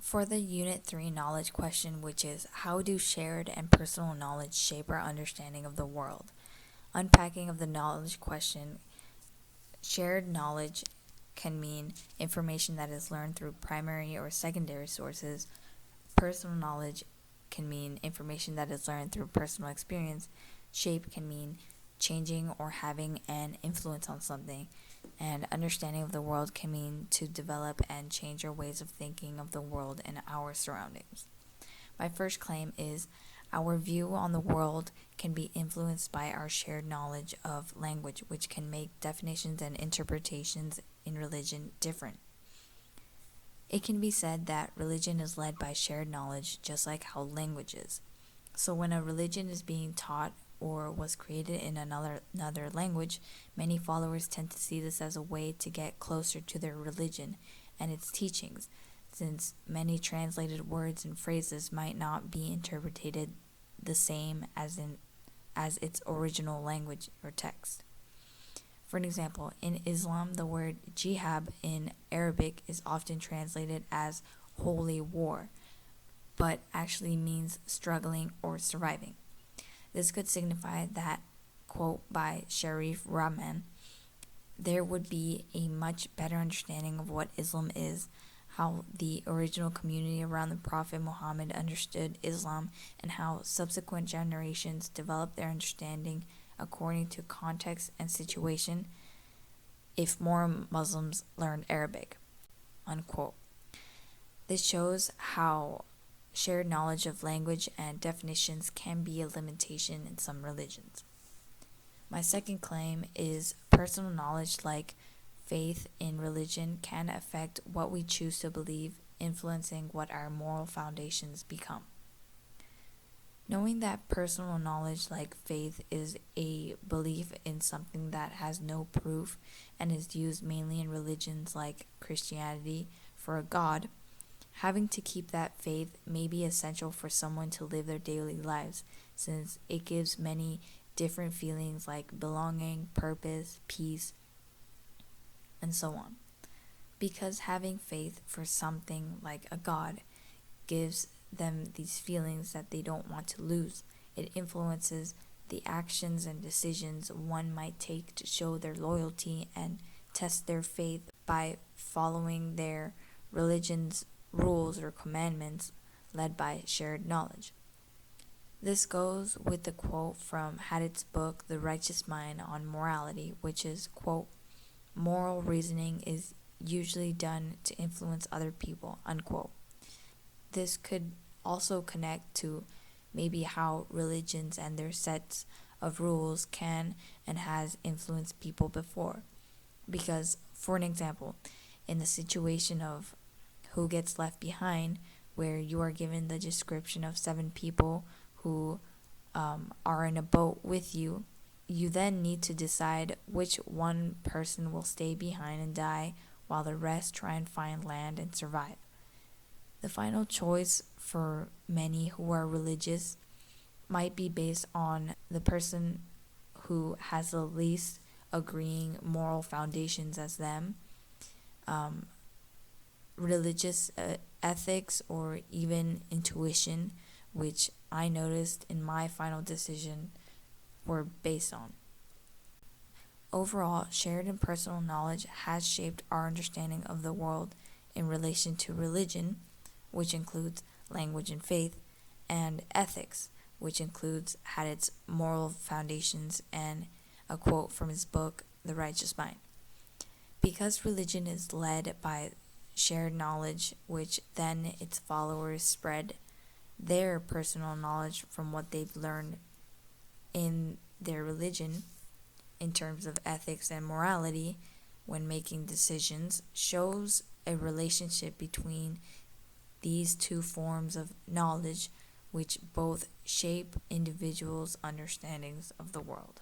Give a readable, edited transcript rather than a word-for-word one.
For the Unit 3 knowledge question, which is how do shared and personal knowledge shape our understanding of the world? Unpacking of the knowledge question, shared knowledge can mean information that is learned through primary or secondary sources. Personal knowledge can mean information that is learned through personal experience. Shape can mean changing or having an influence on something. And understanding of the world can mean to develop and change our ways of thinking of the world and our surroundings. My first claim is our view on the world can be influenced by our shared knowledge of language, which can make definitions and interpretations in religion different. It can be said that religion is led by shared knowledge, just like how language is. So when a religion is being taught or was created in another language, many followers tend to see this as a way to get closer to their religion and its teachings, since many translated words and phrases might not be interpreted the same as its original language or text. For an example, in Islam, the word jihad in Arabic is often translated as holy war, but actually means struggling or surviving. This could signify that, quote by Sharif Rahman, there would be a much better understanding of what Islam is, how the original community around the Prophet Muhammad understood Islam, and how subsequent generations developed their understanding according to context and situation if more Muslims learned Arabic, unquote. This shows how shared knowledge of language and definitions can be a limitation in some religions. My second claim is personal knowledge, like faith in religion, can affect what we choose to believe, influencing what our moral foundations become. Knowing that personal knowledge, like faith, is a belief in something that has no proof and is used mainly in religions like Christianity for a God, having to keep that faith may be essential for someone to live their daily lives, since it gives many different feelings like belonging, purpose, peace, and so on. Because having faith for something like a God gives them these feelings that they don't want to lose, it influences the actions and decisions one might take to show their loyalty and test their faith by following their religion's rules or commandments led by shared knowledge. This goes with the quote from Hadith's book, The Righteous Mind, on morality, which is, quote, moral reasoning is usually done to influence other people, unquote. This could also connect to maybe how religions and their sets of rules can and has influenced people before. Because, for an example, in the situation of Who Gets Left Behind, where you are given the description of 7 people who are in a boat with you, you then need to decide which one person will stay behind and die while the rest try and find land and survive. The final choice for many who are religious might be based on the person who has the least agreeing moral foundations as them, religious ethics, or even intuition, which I noticed in my final decision were based on. Overall, shared and personal knowledge has shaped our understanding of the world in relation to religion, which includes language and faith, and ethics, which includes Hadith's moral foundations and a quote from his book, The Righteous Mind. Because religion is led by shared knowledge, which then its followers spread their personal knowledge from what they've learned in their religion in terms of ethics and morality when making decisions, shows a relationship between these two forms of knowledge which both shape individuals' understandings of the world.